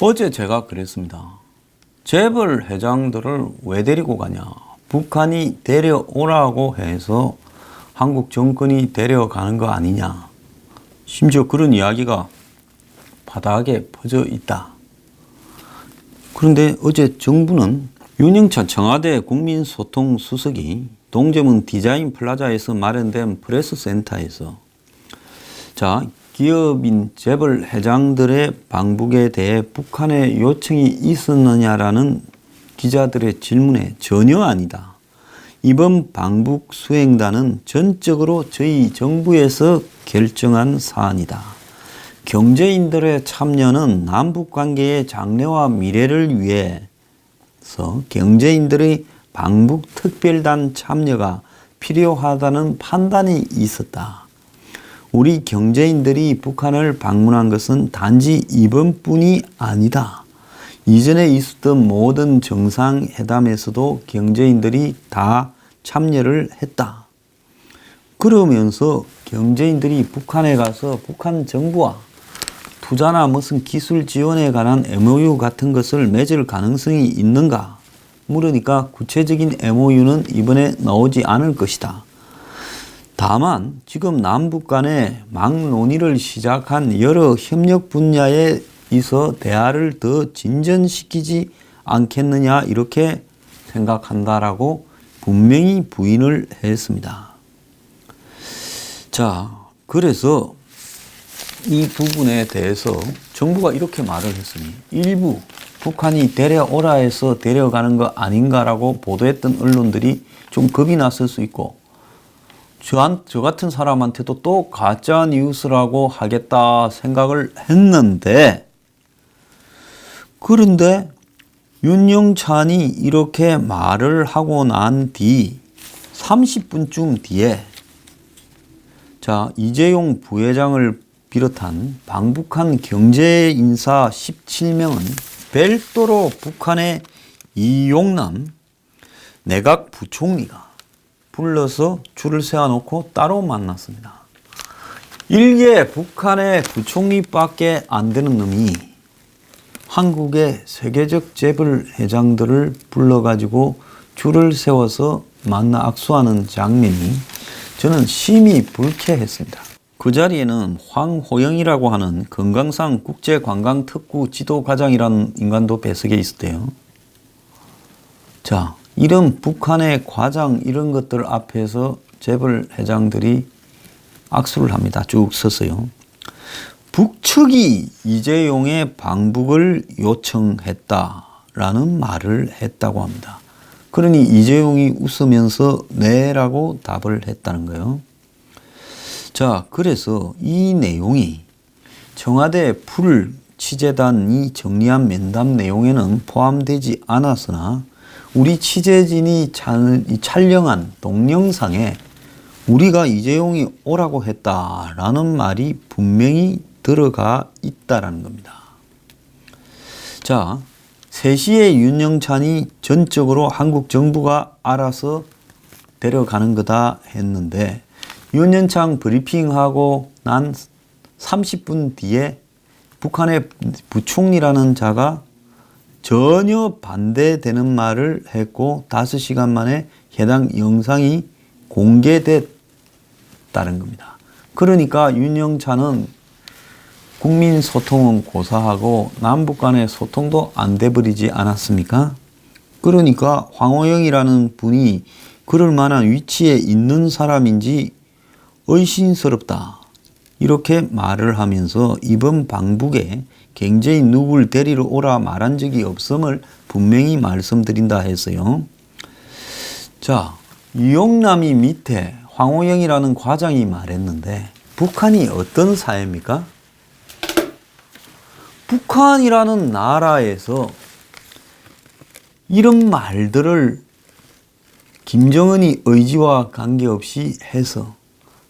어제 제가 그랬습니다. 재벌 회장들을 왜 데리고 가냐? 북한이 데려오라고 해서 한국 정권이 데려가는 거 아니냐? 심지어 그런 이야기가 바닥에 퍼져 있다. 그런데 어제 정부는 윤영찬 청와대 국민소통수석이 동대문 디자인 플라자에서 마련된 프레스센터에서 기업인 재벌 회장들의 방북에 대해 북한의 요청이 있었느냐라는 기자들의 질문에 전혀 아니다. 이번 방북 수행단은 전적으로 저희 정부에서 결정한 사안이다. 경제인들의 참여는 남북관계의 장래와 미래를 위해서 경제인들의 방북 특별단 참여가 필요하다는 판단이 있었다. 우리 경제인들이 북한을 방문한 것은 단지 이번뿐이 아니다. 이전에 있었던 모든 정상회담에서도 경제인들이 다 참여를 했다. 그러면서 경제인들이 북한에 가서 북한 정부와 투자나 무슨 기술 지원에 관한 MOU 같은 것을 맺을 가능성이 있는가? 물으니까 구체적인 MOU는 이번에 나오지 않을 것이다. 다만 지금 남북 간에 막 논의를 시작한 여러 협력 분야에 있어 대화를 더 진전시키지 않겠느냐 이렇게 생각한다라고 분명히 부인을 했습니다. 그래서 이 부분에 대해서 정부가 이렇게 말을 했으니 일부 북한이 데려오라 해서 데려가는 거 아닌가라고 보도했던 언론들이 좀 겁이 났을 수 있고 저 같은 사람한테도 또 가짜 뉴스라고 하겠다 생각을 했는데 그런데 윤영찬이 이렇게 말을 하고 난 뒤 30분쯤 뒤에 이재용 부회장을 비롯한 방북한 경제인사 17명은 별도로 북한의 이용남 내각 부총리가 불러서 줄을 세워놓고 따로 만났습니다. 일개 북한의 부총리밖에 안 되는 놈이 한국의 세계적 재벌 회장들을 불러가지고 줄을 세워서 만나 악수하는 장면이 저는 심히 불쾌했습니다. 그 자리에는 황호영이라고 하는 금강산 국제관광특구 지도과장이라는 인간도 배석에 있었대요. 이런 북한의 과장 이런 것들 앞에서 재벌 회장들이 악수를 합니다. 쭉 서서요. 북측이 이재용의 방북을 요청했다라는 말을 했다고 합니다. 그러니 이재용이 웃으면서 네라고 답을 했다는 거예요. 그래서 이 내용이 청와대 풀 취재단이 정리한 면담 내용에는 포함되지 않았으나 우리 취재진이 촬영한 동영상에 우리가 이재용이 오라고 했다라는 말이 분명히 들어가 있다라는 겁니다. 3시에 윤영찬이 전적으로 한국 정부가 알아서 데려가는 거다 했는데 윤영찬 브리핑하고 난 30분 뒤에 북한의 부총리라는 자가 전혀 반대되는 말을 했고 5시간 만에 해당 영상이 공개됐다는 겁니다. 그러니까 윤영찬은 국민소통은 고사하고 남북 간의 소통도 안 돼버리지 않았습니까? 그러니까 황호영이라는 분이 그럴 만한 위치에 있는 사람인지 의심스럽다. 이렇게 말을 하면서 이번 방북에 경제인 누구를 데리러 오라 말한 적이 없음을 분명히 말씀드린다 했어요. 이용남이 밑에 황호영이라는 과장이 말했는데 북한이 어떤 사회입니까? 북한이라는 나라에서 이런 말들을 김정은이 의지와 관계없이 해서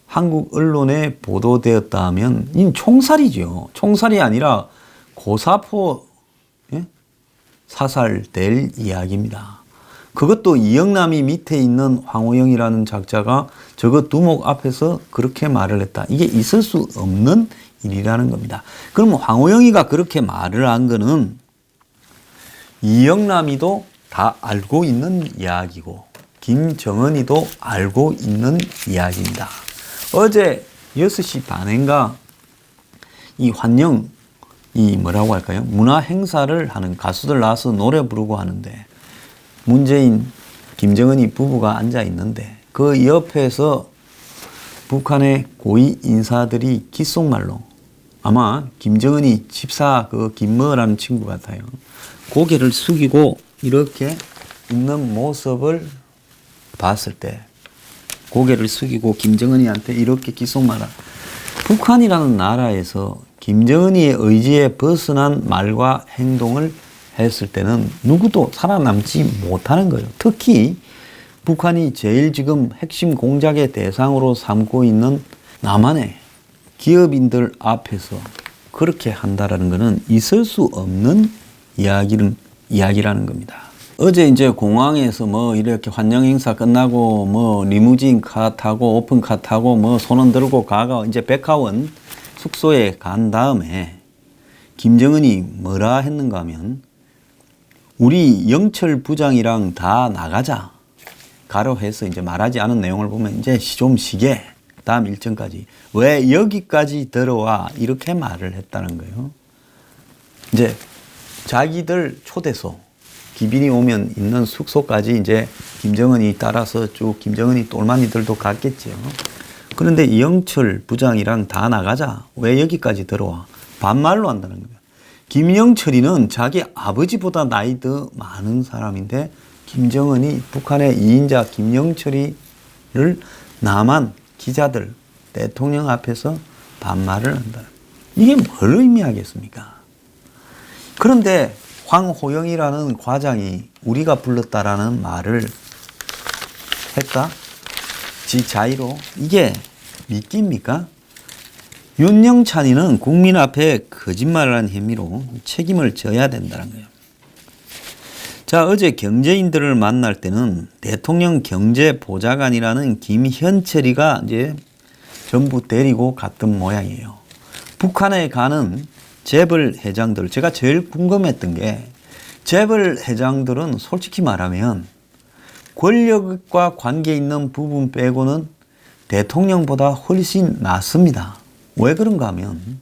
한국 언론에 보도되었다 하면 이 총살이죠. 총살이 아니라 고사포 사살될 이야기입니다. 그것도 이영남이 밑에 있는 황호영이라는 작자가 저거 두목 앞에서 그렇게 말을 했다. 이게 있을 수 없는 일이라는 겁니다. 그럼 황호영이가 그렇게 말을 한 거는 이영남이도 다 알고 있는 이야기고 김정은이도 알고 있는 이야기입니다. 어제 6시 반인가 이 환영 이 뭐라고 할까요? 문화 행사를 하는 가수들 나와서 노래 부르고 하는데 문재인, 김정은이 부부가 앉아 있는데 그 옆에서 북한의 고위 인사들이 귓속말로 아마 김정은이 집사 그 김머라는 친구 같아요. 고개를 숙이고 이렇게 있는 모습을 봤을 때 고개를 숙이고 김정은이한테 이렇게 귓속말을 북한이라는 나라에서 김정은이의 의지에 벗어난 말과 행동을 했을 때는 누구도 살아남지 못하는 거예요. 특히 북한이 제일 지금 핵심 공작의 대상으로 삼고 있는 남한의 기업인들 앞에서 그렇게 한다라는 것은 있을 수 없는 이야기라는 겁니다. 어제 이제 공항에서 뭐 이렇게 환영 행사 끝나고 뭐 리무진 카 타고 오픈카 타고 뭐 손은 들고 가가 이제 백화원 숙소에 간 다음에 김정은이 뭐라 했는가 하면 우리 영철 부장이랑 다 나가자. 가로 해서 이제 말하지 않은 내용을 보면 이제 좀 쉬게. 다음 일정까지. 왜 여기까지 들어와? 이렇게 말을 했다는 거예요. 이제 자기들 초대소. 기빈이 오면 있는 숙소까지 이제 김정은이 따라서 쭉 김정은이 똘마니들도 갔겠죠. 그런데 영철 부장이랑 다 나가자. 왜 여기까지 들어와? 반말로 한다는 거예요. 김영철이는 자기 아버지보다 나이 더 많은 사람인데 김정은이 북한의 2인자 김영철이를 남한 기자들, 대통령 앞에서 반말을 한다. 이게 뭘 의미하겠습니까? 그런데 황호영이라는 과장이 우리가 불렀다라는 말을 했다? 지 자의로? 이게 믿깁니까? 윤영찬이는 국민 앞에 거짓말을 한 혐의로 책임을 져야 된다는 거예요. 자, 어제 경제인들을 만날 때는 대통령 경제보좌관이라는 김현철이가 이제 전부 데리고 갔던 모양이에요. 북한에 가는 재벌 회장들, 제가 제일 궁금했던 게 재벌 회장들은 솔직히 말하면 권력과 관계 있는 부분 빼고는 대통령보다 훨씬 낫습니다. 왜 그런가 하면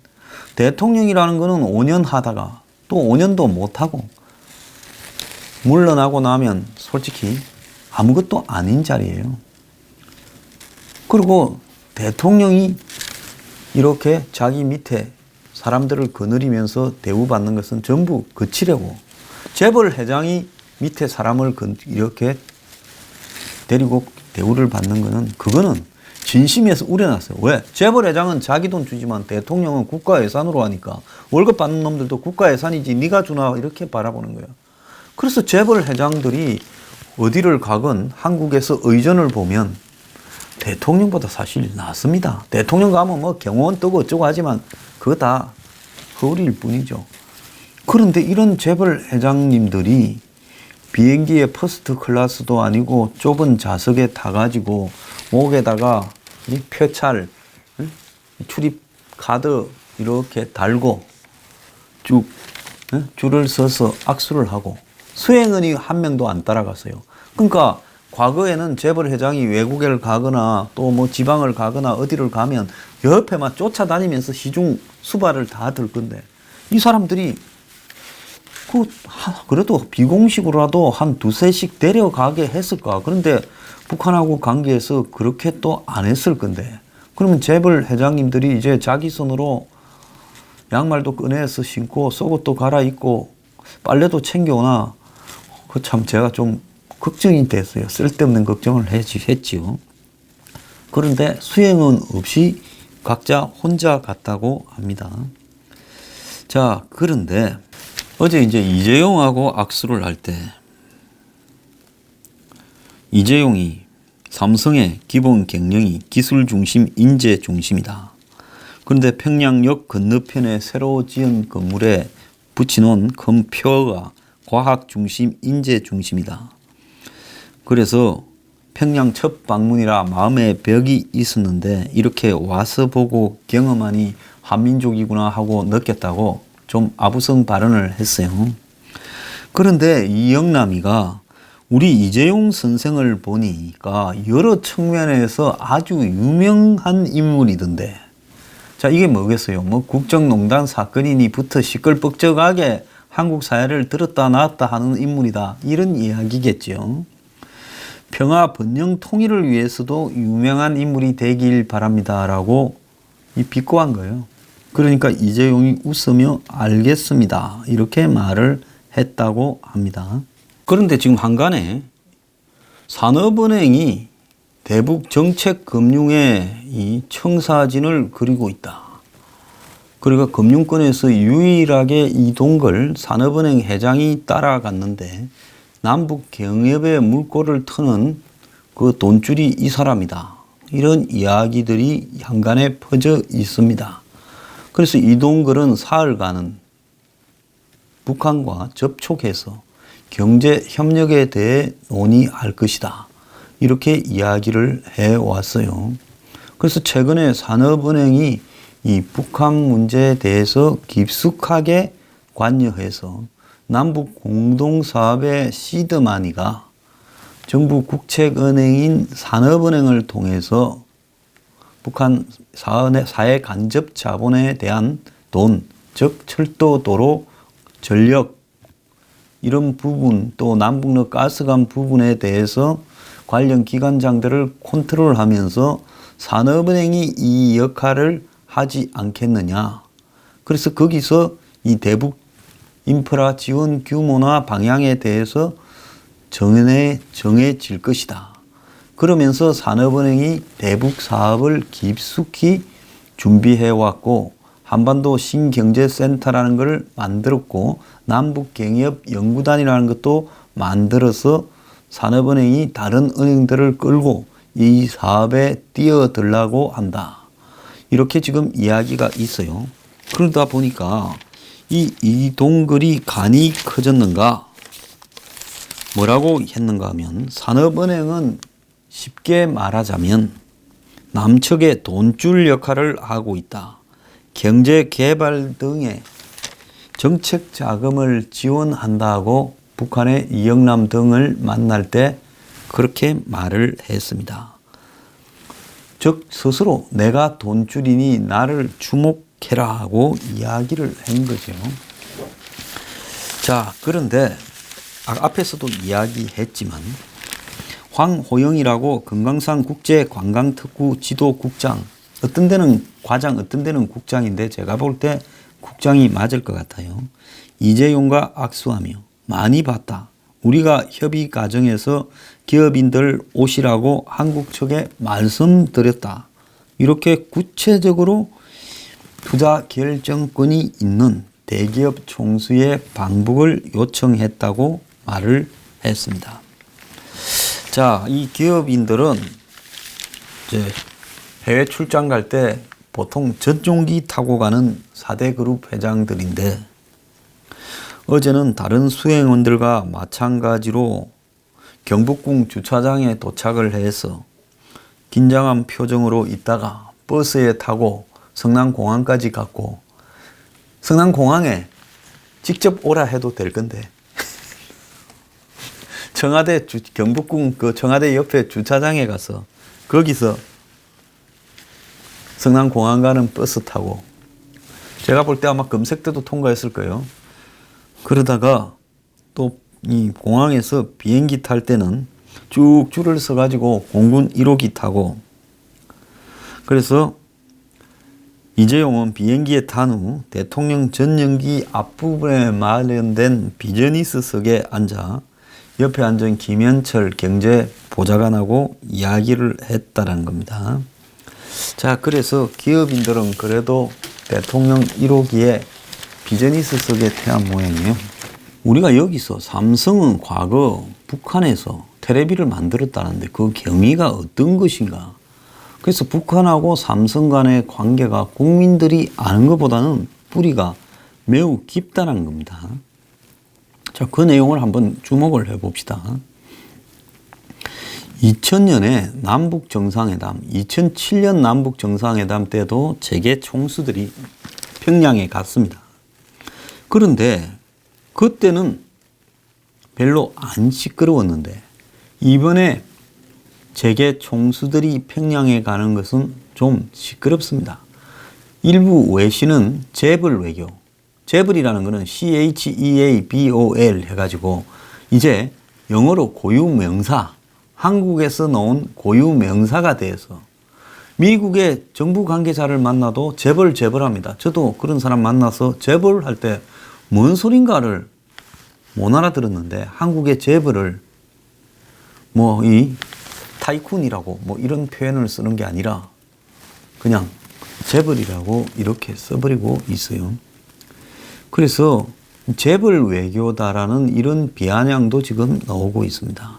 대통령이라는 거는 5년 하다가 또 5년도 못하고 물러나고 나면 솔직히 아무것도 아닌 자리예요. 그리고 대통령이 이렇게 자기 밑에 사람들을 거느리면서 대우받는 것은 전부 거치려고 재벌 회장이 밑에 사람을 이렇게 데리고 대우를 받는 거는 그거는 진심에서 우려났어요. 왜? 재벌 회장은 자기 돈 주지만 대통령은 국가 예산으로 하니까 월급 받는 놈들도 국가 예산이지 네가 주나 이렇게 바라보는 거예요. 그래서 재벌 회장들이 어디를 가건 한국에서 의전을 보면 대통령보다 사실 낫습니다. 대통령 가면 뭐 경호원 뜨고 어쩌고 하지만 그거 다 허울일 뿐이죠. 그런데 이런 재벌 회장님들이 비행기에 퍼스트 클래스도 아니고 좁은 좌석에 타가지고 목에다가 이 표찰, 출입 카드 이렇게 달고 쭉 줄을 서서 악수를 하고 수행원이 한 명도 안 따라갔어요. 그러니까 과거에는 재벌 회장이 외국에 가거나 또 뭐 지방을 가거나 어디를 가면 옆에만 쫓아다니면서 시중 수발을 다 들 건데 이 사람들이 그래도 비공식으로라도 한 두세씩 데려가게 했을까. 그런데 북한하고 관계에서 그렇게 또 안 했을 건데 그러면 재벌 회장님들이 이제 자기 손으로 양말도 꺼내서 신고 속옷도 갈아입고 빨래도 챙겨오나 그 참 제가 좀 걱정이 됐어요. 쓸데없는 걱정을 했지요. 그런데 수행은 없이 각자 혼자 갔다고 합니다. 자, 그런데 어제 이제 이재용하고 악수를 할 때 이재용이 삼성의 기본 경영이 기술 중심, 인재 중심이다. 그런데 평양역 건너편에 새로 지은 건물에 붙여놓은 큰 표어가 과학 중심, 인재 중심이다. 그래서 평양 첫 방문이라 마음에 벽이 있었는데 이렇게 와서 보고 경험하니 한민족이구나 하고 느꼈다고 좀 아부성 발언을 했어요. 그런데 이 영남이가 우리 이재용 선생을 보니까 여러 측면에서 아주 유명한 인물이던데. 자, 이게 뭐겠어요? 뭐 국정농단 사건이니부터 시끌벅적하게 한국 사회를 들었다 놨다 하는 인물이다. 이런 이야기겠죠. 평화 번영 통일을 위해서도 유명한 인물이 되길 바랍니다라고 비꼬한 거예요. 그러니까 이재용이 웃으며 알겠습니다. 이렇게 말을 했다고 합니다. 그런데 지금 한간에 산업은행이 대북 정책 금융의 이 청사진을 그리고 있다. 그러니까 금융권에서 유일하게 이동걸 산업은행 회장이 따라갔는데 남북 경협의 물꼬를 트는 그 돈줄이 이 사람이다. 이런 이야기들이 한간에 퍼져 있습니다. 그래서 이동걸은 사흘간은 북한과 접촉해서 경제 협력에 대해 논의할 것이다. 이렇게 이야기를 해왔어요. 그래서 최근에 산업은행이 이 북한 문제에 대해서 깊숙하게 관여해서 남북 공동사업의 시드마니가 정부 국책은행인 산업은행을 통해서 북한 사회 간접 자본에 대한 돈, 즉 철도, 도로, 전력 이런 부분 또 남북로 가스관 부분에 대해서 관련 기관장들을 컨트롤하면서 산업은행이 이 역할을 하지 않겠느냐. 그래서 거기서 이 대북 인프라 지원 규모나 방향에 대해서 정해질 것이다. 그러면서 산업은행이 대북 사업을 깊숙이 준비해왔고 한반도 신경제센터라는 걸 만들었고 남북경협연구단이라는 것도 만들어서 산업은행이 다른 은행들을 끌고 이 사업에 뛰어들라고 한다. 이렇게 지금 이야기가 있어요. 그러다 보니까 이 이동글이 간이 커졌는가? 뭐라고 했는가 하면 산업은행은 쉽게 말하자면 남측의 돈줄 역할을 하고 있다. 경제개발 등의 정책 자금을 지원한다고 북한의 이영남 등을 만날 때 그렇게 말을 했습니다. 즉 스스로 내가 돈줄이니 나를 주목해라 하고 이야기를 한 거죠. 자, 그런데 앞에서도 이야기했지만 황호영이라고 금강산 국제관광특구 지도국장, 어떤 데는 과장, 어떤 데는 국장인데 제가 볼 때 국장이 맞을 것 같아요. 이재용과 악수하며 많이 봤다. 우리가 협의 과정에서 기업인들 오시라고 한국 측에 말씀드렸다. 이렇게 구체적으로 투자 결정권이 있는 대기업 총수의 방북을 요청했다고 말을 했습니다. 자, 이 기업인들은 이제 해외 출장 갈 때 보통 전용기 타고 가는 4대 그룹 회장들인데 어제는 다른 수행원들과 마찬가지로 경복궁 주차장에 도착을 해서 긴장한 표정으로 있다가 버스에 타고 성남공항까지 갔고 성남공항에 직접 오라 해도 될 건데 청와대 경복궁 그 청와대 옆에 주차장에 가서 거기서 성남공항 가는 버스 타고 제가 볼 때 아마 검색대도 통과했을 거예요. 그러다가 또 이 공항에서 비행기 탈 때는 쭉 줄을 서가지고 공군 1호기 타고 그래서 이재용은 비행기에 탄 후 대통령 전용기 앞부분에 마련된 비즈니스석에 앉아 옆에 앉은 김현철 경제보좌관하고 이야기를 했다는 겁니다. 자, 그래서 기업인들은 그래도 대통령 1호기에 비즈니스석에 태한 모양이에요. 우리가 여기서 삼성은 과거 북한에서 테레비를 만들었다는데 그 경위가 어떤 것인가? 그래서 북한하고 삼성 간의 관계가 국민들이 아는 것보다는 뿌리가 매우 깊다는 겁니다. 자, 그 내용을 한번 주목을 해봅시다. 2000년에 남북 정상회담, 2007년 남북 정상회담 때도 재계 총수들이 평양에 갔습니다. 그런데 그때는 별로 안 시끄러웠는데 이번에 재계 총수들이 평양에 가는 것은 좀 시끄럽습니다. 일부 외신은 재벌 외교, 재벌이라는 것은 CHEABOL 해가지고 이제 영어로 고유명사, 한국에서 나온 고유명사가 돼서 미국의 정부 관계자를 만나도 재벌합니다. 저도 그런 사람 만나서 재벌 할 때 뭔 소린가를 못 알아들었는데 한국의 재벌을 뭐 이 타이쿤이라고 뭐 이런 표현을 쓰는 게 아니라 그냥 재벌이라고 이렇게 써버리고 있어요. 그래서 재벌 외교다라는 이런 비아냥도 지금 나오고 있습니다.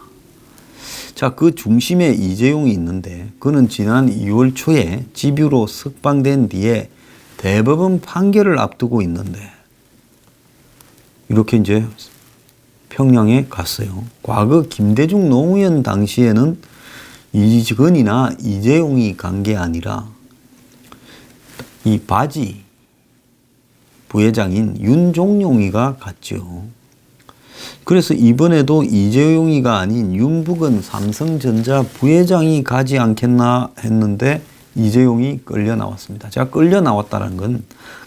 자, 그 중심에 이재용이 있는데 그는 지난 2월 초에 집유로 석방된 뒤에 대법원 판결을 앞두고 있는데 이렇게 이제 평양에 갔어요. 과거 김대중 노무현 당시에는 이직은이나 이재용이 간 게 아니라 이 바지 부회장인 윤종용이가 갔죠. 그래서 이번에도 이재용이가 아닌 윤북은 삼성전자 부회장이 가지 않겠나 했는데 이재용이 끌려 나왔습니다. 제가 끌려 나왔다는 건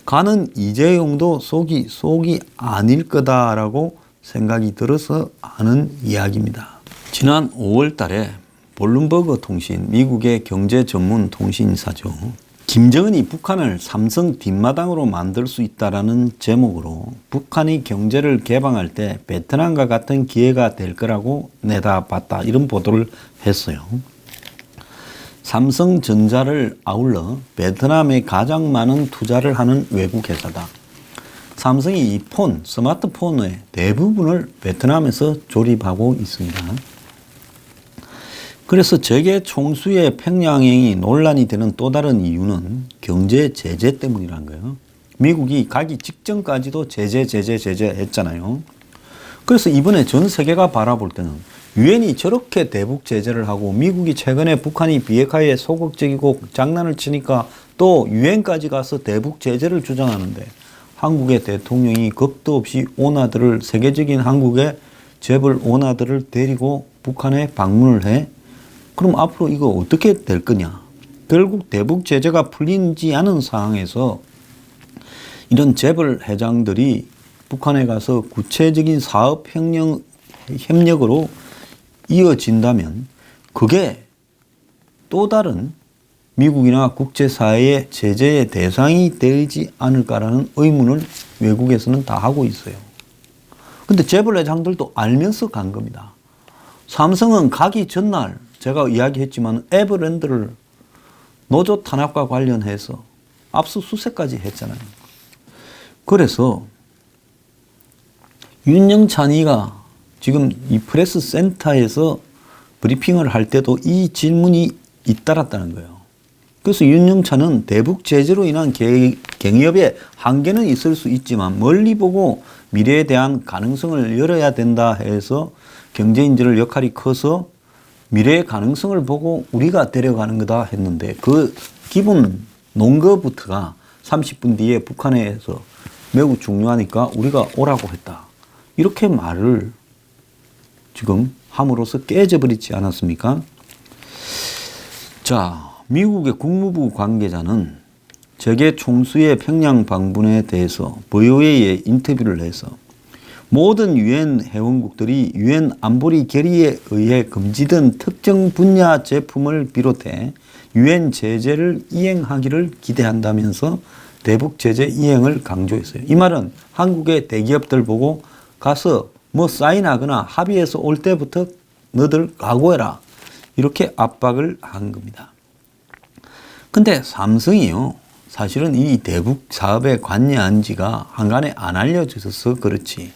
가는 이재용도 속이 아닐 거다라고 생각이 들어서 하는 이야기입니다. 지난 5월 달에 블룸버그 통신, 미국의 경제 전문 통신사죠. 김정은이 북한을 삼성 뒷마당으로 만들 수 있다라는 제목으로 북한이 경제를 개방할 때 베트남과 같은 기회가 될 거라고 내다봤다. 이런 보도를 했어요. 삼성전자를 아울러 베트남에 가장 많은 투자를 하는 외국 회사다. 삼성이 이 스마트폰의 대부분을 베트남에서 조립하고 있습니다. 그래서 재계 총수의 평양행이 논란이 되는 또 다른 이유는 경제 제재 때문이라는 거예요. 미국이 가기 직전까지도 제재 했잖아요. 그래서 이번에 전 세계가 바라볼 때는 유엔이 저렇게 대북 제재를 하고 미국이 최근에 북한이 비핵화에 소극적이고 장난을 치니까 또 유엔까지 가서 대북 제재를 주장하는데 한국의 대통령이 겁도 없이 오나들을 세계적인 한국의 재벌 오나들을 데리고 북한에 방문을 해. 그럼 앞으로 이거 어떻게 될 거냐. 결국 대북 제재가 풀리지 않은 상황에서 이런 재벌 회장들이 북한에 가서 구체적인 사업 협력으로 이어진다면 그게 또 다른 미국이나 국제사회의 제재의 대상이 되지 않을까라는 의문을 외국에서는 다 하고 있어요. 근데 재벌 회장들도 알면서 간 겁니다. 삼성은 가기 전날 제가 이야기했지만 에버랜드를 노조 탄압과 관련해서 압수수색까지 했잖아요. 그래서 윤영찬이가 지금 이 프레스 센터에서 브리핑을 할 때도 이 질문이 잇따랐다는 거예요. 그래서 윤영찬은 대북 제재로 인한 경협에 한계는 있을 수 있지만 멀리 보고 미래에 대한 가능성을 열어야 된다 해서 경제인들 역할이 커서 미래의 가능성을 보고 우리가 데려가는 거다 했는데 그 기본 논거부터가 30분 뒤에 북한에서 매우 중요하니까 우리가 오라고 했다. 이렇게 말을 지금 함으로써 깨져버리지 않았습니까? 자, 미국의 국무부 관계자는 재계 총수의 평양 방문에 대해서 VOA에 인터뷰를 해서 모든 유엔 회원국들이 유엔 안보리 결의에 의해 금지된 특정 분야 제품을 비롯해 유엔 제재를 이행하기를 기대한다면서 대북 제재 이행을 강조했어요. 이 말은 한국의 대기업들 보고 가서 뭐 사인하거나 합의해서 올 때부터 너들 각오해라. 이렇게 압박을 한 겁니다. 근데 삼성이요. 사실은 이 대북 사업에 관여한 지가 한간에 안 알려져서 그렇지.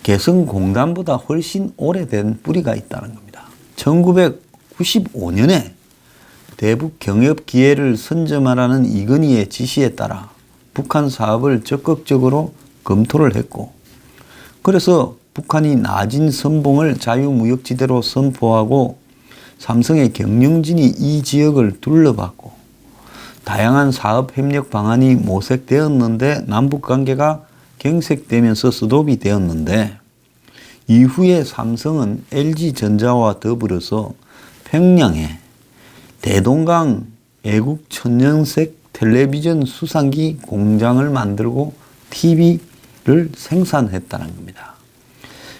개성공단보다 훨씬 오래된 뿌리가 있다는 겁니다. 1995년에 대북 경협 기회를 선점하라는 이건희의 지시에 따라 북한 사업을 적극적으로 검토를 했고 그래서 북한이 나진 선봉을 자유무역지대로 선포하고 삼성의 경영진이 이 지역을 둘러봤고 다양한 사업 협력 방안이 모색되었는데 남북관계가 경색되면서 스톱이 되었는데 이후에 삼성은 LG전자와 더불어서 평양에 대동강 애국 천연색 텔레비전 수상기 공장을 만들고 TV를 생산했다는 겁니다.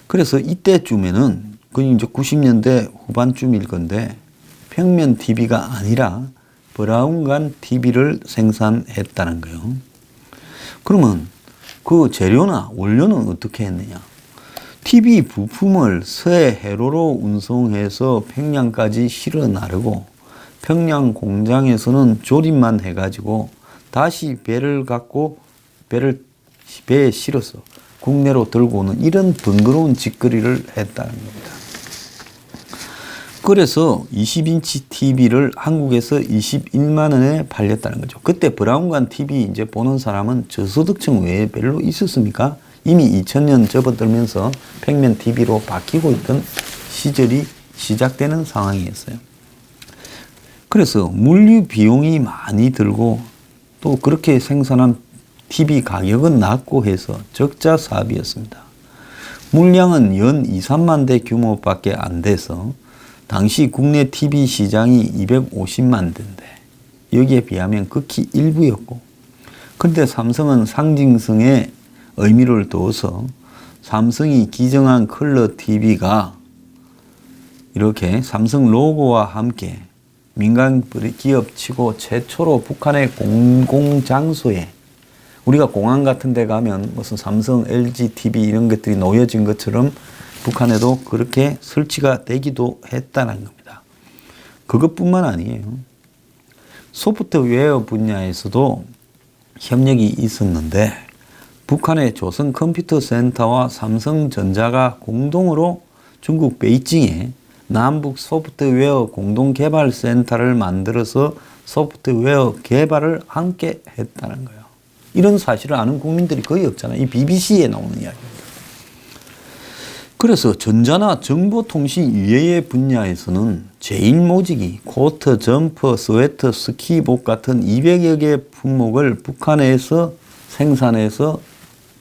그래서 이때쯤에는 그게 이제 90년대 후반쯤일 건데 평면 TV가 아니라 브라운관 TV를 생산했다는 거예요. 그러면 그 재료나 원료는 어떻게 했느냐? TV 부품을 서해 해로로 운송해서 평양까지 실어 나르고 평양 공장에서는 조립만 해가지고 다시 배를 갖고 배에 실어서 국내로 들고 오는 이런 번거로운 짓거리를 했다는 겁니다. 그래서 20인치 TV를 한국에서 21만 원에 팔렸다는 거죠. 그때 브라운관 TV 이제 보는 사람은 저소득층 외에 별로 있었습니까? 이미 2000년 접어들면서 평면 TV로 바뀌고 있던 시절이 시작되는 상황이었어요. 그래서 물류 비용이 많이 들고 또 그렇게 생산한 TV 가격은 낮고 해서 적자 사업이었습니다. 물량은 연 2, 3만 대 규모밖에 안 돼서 당시 국내 TV 시장이 250만 대인데 여기에 비하면 극히 일부였고, 그런데 삼성은 상징성에 의미를 둬서 삼성이 기증한 컬러 TV가 이렇게 삼성 로고와 함께 민간 기업치고 최초로 북한의 공공장소에, 우리가 공항 같은 데 가면 무슨 삼성, LG TV 이런 것들이 놓여진 것처럼 북한에도 그렇게 설치가 되기도 했다는 겁니다. 그것뿐만 아니에요. 소프트웨어 분야에서도 협력이 있었는데 북한의 조선 컴퓨터 센터와 삼성전자가 공동으로 중국 베이징에 남북 소프트웨어 공동개발센터를 만들어서 소프트웨어 개발을 함께 했다는 거예요. 이런 사실을 아는 국민들이 거의 없잖아요. 이 BBC에 나오는 이야기입니다. 그래서 전자나 정보통신 이외의 분야에서는 제일모직이 코트, 점퍼, 스웨터, 스키복 같은 200여 개 품목을 북한에서 생산해서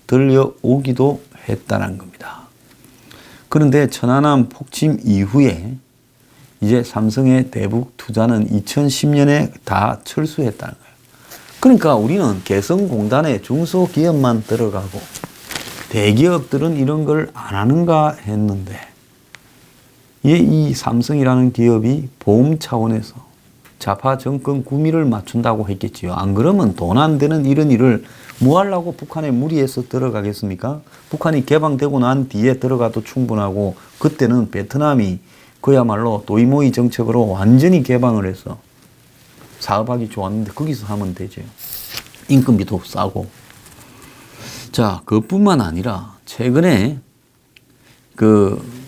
들려오기도 했다는 겁니다. 그런데 천안함 폭침 이후에 이제 삼성의 대북 투자는 2010년에 다 철수했다는 거예요. 그러니까 우리는 개성공단에 중소기업만 들어가고 대기업들은 이런 걸 안 하는가 했는데 이 삼성이라는 기업이 보험 차원에서 좌파 정권 구미를 맞춘다고 했겠지요. 안 그러면 돈 안 되는 이런 일을 뭐 하려고 북한에 무리해서 들어가겠습니까? 북한이 개방되고 난 뒤에 들어가도 충분하고, 그때는 베트남이 그야말로 도이모이 정책으로 완전히 개방을 해서 사업하기 좋았는데 거기서 하면 되죠. 인건비도 싸고. 자, 그것뿐만 아니라 최근에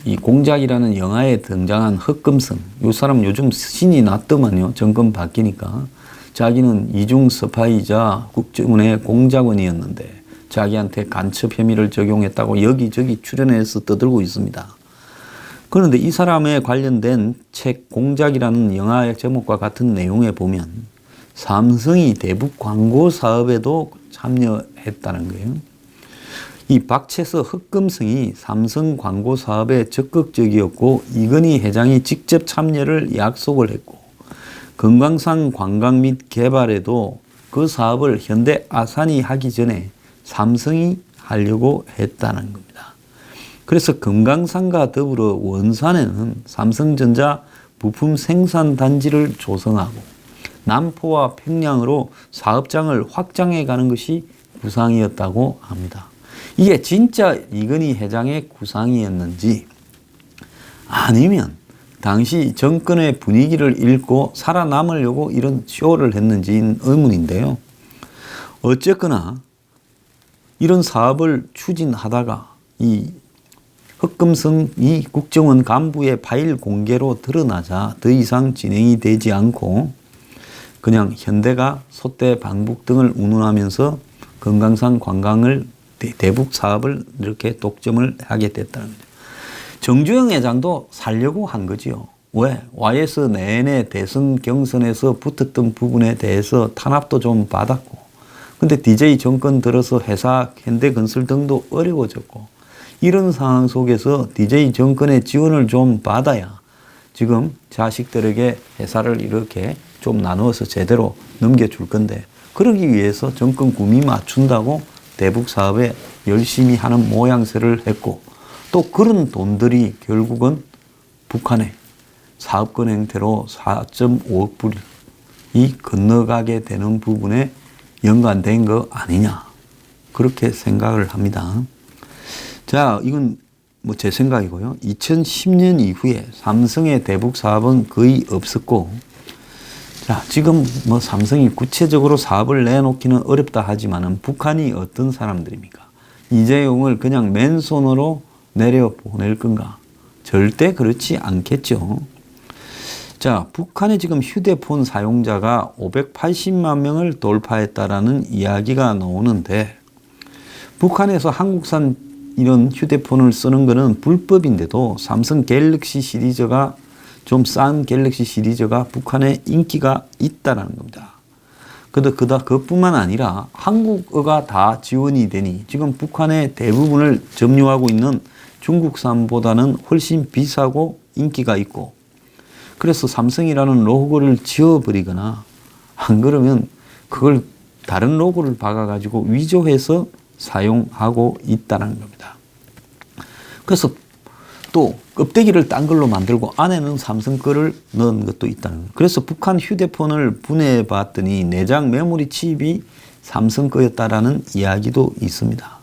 이 공작이라는 영화에 등장한 흑금성, 이 사람 요즘 신이 났더만요. 정권 바뀌니까. 자기는 이중 스파이자 국정원의 공작원이었는데 자기한테 간첩 혐의를 적용했다고 여기저기 출연해서 떠들고 있습니다. 그런데 이 사람에 관련된 책 공작이라는 영화의 제목과 같은 내용에 보면 삼성이 대북 광고 사업에도 참여했다는 거예요. 이 박채서 흑금성이 삼성 광고 사업에 적극적이었고 이건희 회장이 직접 참여를 약속을 했고, 금강산 관광 및 개발에도 그 사업을 현대 아산이 하기 전에 삼성이 하려고 했다는 겁니다. 그래서 금강산과 더불어 원산에는 삼성전자 부품 생산 단지를 조성하고 남포와 평양으로 사업장을 확장해 가는 것이 구상이었다고 합니다. 이게 진짜 이건희 회장의 구상이었는지 아니면 당시 정권의 분위기를 읽고 살아남으려고 이런 쇼를 했는지는 의문인데요. 어쨌거나 이런 사업을 추진하다가 이 흑금성이 국정원 간부의 파일 공개로 드러나자 더 이상 진행이 되지 않고 그냥 현대가 소떼 방북 등을 운운하면서 금강산 관광을 대북 사업을 이렇게 독점을 하게 됐다는 거죠. 정주영 회장도 살려고 한 거지요. 왜? YS 내내 대선 경선에서 붙었던 부분에 대해서 탄압도 좀 받았고, 근데 DJ 정권 들어서 회사 현대건설 등도 어려워졌고, 이런 상황 속에서 DJ 정권의 지원을 좀 받아야 지금 자식들에게 회사를 이렇게 좀 나누어서 제대로 넘겨줄 건데, 그러기 위해서 정권 구미 맞춘다고 대북 사업에 열심히 하는 모양새를 했고, 또 그런 돈들이 결국은 북한에 사업권 행태로 4.5억 불이 건너가게 되는 부분에 연관된 거 아니냐, 그렇게 생각을 합니다. 자, 이건 뭐 제 생각이고요. 2010년 이후에 삼성의 대북 사업은 거의 없었고, 자, 지금 뭐 삼성이 구체적으로 사업을 내놓기는 어렵다 하지만은 북한이 어떤 사람들입니까? 이재용을 그냥 맨손으로 내려 보낼 건가? 절대 그렇지 않겠죠. 자, 북한의 지금 휴대폰 사용자가 580만 명을 돌파했다라는 이야기가 나오는데, 북한에서 한국산 이런 휴대폰을 쓰는 거는 불법인데도 삼성 갤럭시 시리즈가 좀 싼 갤럭시 시리즈가 북한에 인기가 있다라는 겁니다. 그것뿐만 아니라 한국어가 다 지원이 되니 지금 북한의 대부분을 점유하고 있는 중국산보다는 훨씬 비싸고 인기가 있고, 그래서 삼성이라는 로고를 지워버리거나 안 그러면 그걸 다른 로고를 박아가지고 위조해서 사용하고 있다는 겁니다. 그래서 또 껍데기를 딴 걸로 만들고 안에는 삼성 거를 넣은 것도 있다는 거예요. 그래서 북한 휴대폰을 분해해 봤더니 내장 메모리 칩이 삼성 거였다라는 이야기도 있습니다.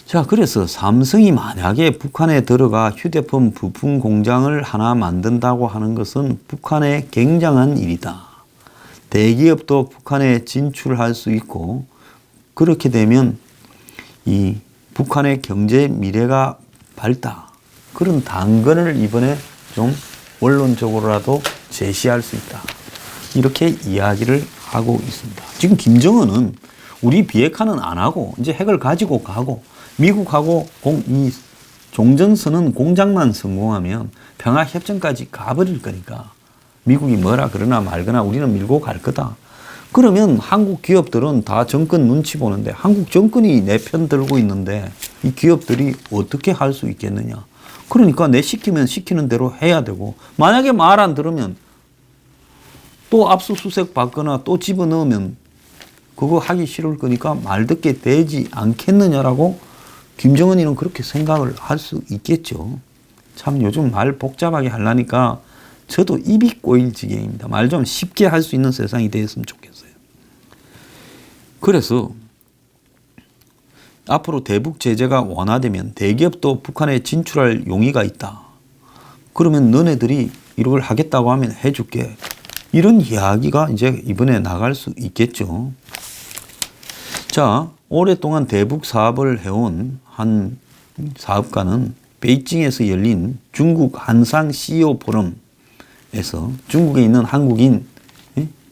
자, 그래서 삼성이 만약에 북한에 들어가 휴대폰 부품 공장을 하나 만든다고 하는 것은 북한의 굉장한 일이다. 대기업도 북한에 진출할 수 있고, 그렇게 되면 이 북한의 경제 미래가 밝다, 그런 단건을 이번에 좀 원론적으로라도 제시할 수 있다, 이렇게 이야기를 하고 있습니다. 지금 김정은은 우리 비핵화는 안 하고 이제 핵을 가지고 가고, 미국하고 이 종전선언 공작만 성공하면 평화협정까지 가버릴 거니까 미국이 뭐라 그러나 말거나 우리는 밀고 갈 거다. 그러면 한국 기업들은 다 정권 눈치 보는데, 한국 정권이 내 편 들고 있는데 이 기업들이 어떻게 할 수 있겠느냐. 그러니까 내 시키면 시키는 대로 해야 되고, 만약에 말 안 들으면 또 압수수색 받거나 또 집어넣으면 그거 하기 싫을 거니까 말 듣게 되지 않겠느냐라고 김정은이는 그렇게 생각을 할 수 있겠죠. 참 요즘 말 복잡하게 하려니까 저도 입이 꼬일 지경입니다. 말 좀 쉽게 할 수 있는 세상이 되었으면 좋겠어요. 그래서 앞으로 대북 제재가 완화되면 대기업도 북한에 진출할 용의가 있다. 그러면 너네들이 이걸 하겠다고 하면 해줄게. 이런 이야기가 이제 이번에 나갈 수 있겠죠. 자, 오랫동안 대북 사업을 해온 한 사업가는 베이징에서 열린 중국 한상 CEO 포럼에서, 중국에 있는 한국인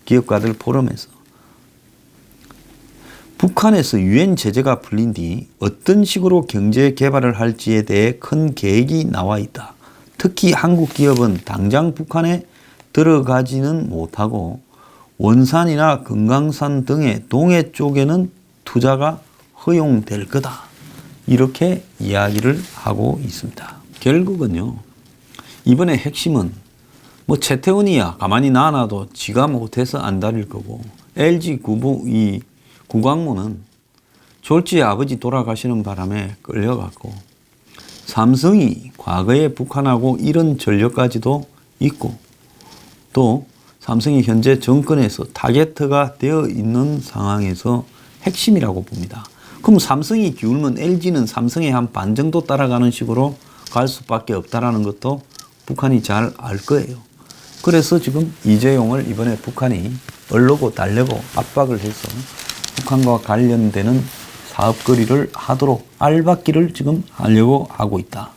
기업가들 포럼에서 북한에서 유엔 제재가 풀린 뒤 어떤 식으로 경제 개발을 할지에 대해 큰 계획이 나와 있다. 특히 한국 기업은 당장 북한에 들어가지는 못하고 원산이나 금강산 등의 동해 쪽에는 투자가 허용될 거다. 이렇게 이야기를 하고 있습니다. 결국은요, 이번에 핵심은 뭐 채태원이야 가만히 놔놔도 지가 못해서 안 다릴 거고, LG 구광모는 졸지의 아버지 돌아가시는 바람에 끌려갔고, 삼성이 과거에 북한하고 이런 전력까지도 있고, 또 삼성이 현재 정권에서 타겟트가 되어 있는 상황에서 핵심이라고 봅니다. 그럼 삼성이 기울면 LG는 삼성의 한 반 정도 따라가는 식으로 갈 수밖에 없다라는 것도 북한이 잘 알 거예요. 그래서 지금 이재용을 이번에 북한이 얼르고 달래고 압박을 해서 북한과 관련되는 사업거리를 하도록 알박기를 지금 하려고 하고 있다.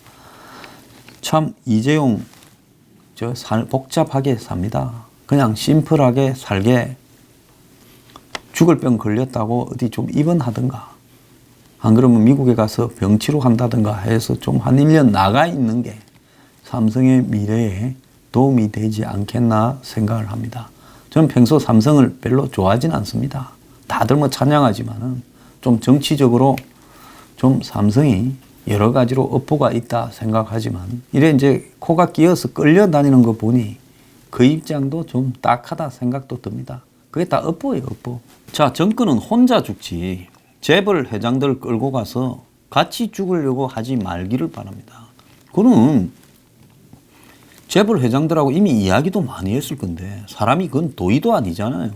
참 이재용 복잡하게 삽니다. 그냥 심플하게 살게, 죽을 병 걸렸다고 어디 좀 입원하든가, 안 그러면 미국에 가서 병치료 한다든가 해서 좀 한 1년 나가 있는 게 삼성의 미래에 도움이 되지 않겠나 생각을 합니다. 저는 평소 삼성을 별로 좋아하진 않습니다. 다들 뭐 찬양하지만은 좀 정치적으로 좀 삼성이 여러 가지로 업보가 있다 생각하지만 이래 이제 코가 끼어서 끌려다니는 거 보니 그 입장도 좀 딱하다 생각도 듭니다. 그게 다 업보예요, 업보. 자, 정권은 혼자 죽지 재벌 회장들 끌고 가서 같이 죽으려고 하지 말기를 바랍니다. 그는 재벌 회장들하고 이미 이야기도 많이 했을 건데 사람이 그건 도의도 아니잖아요.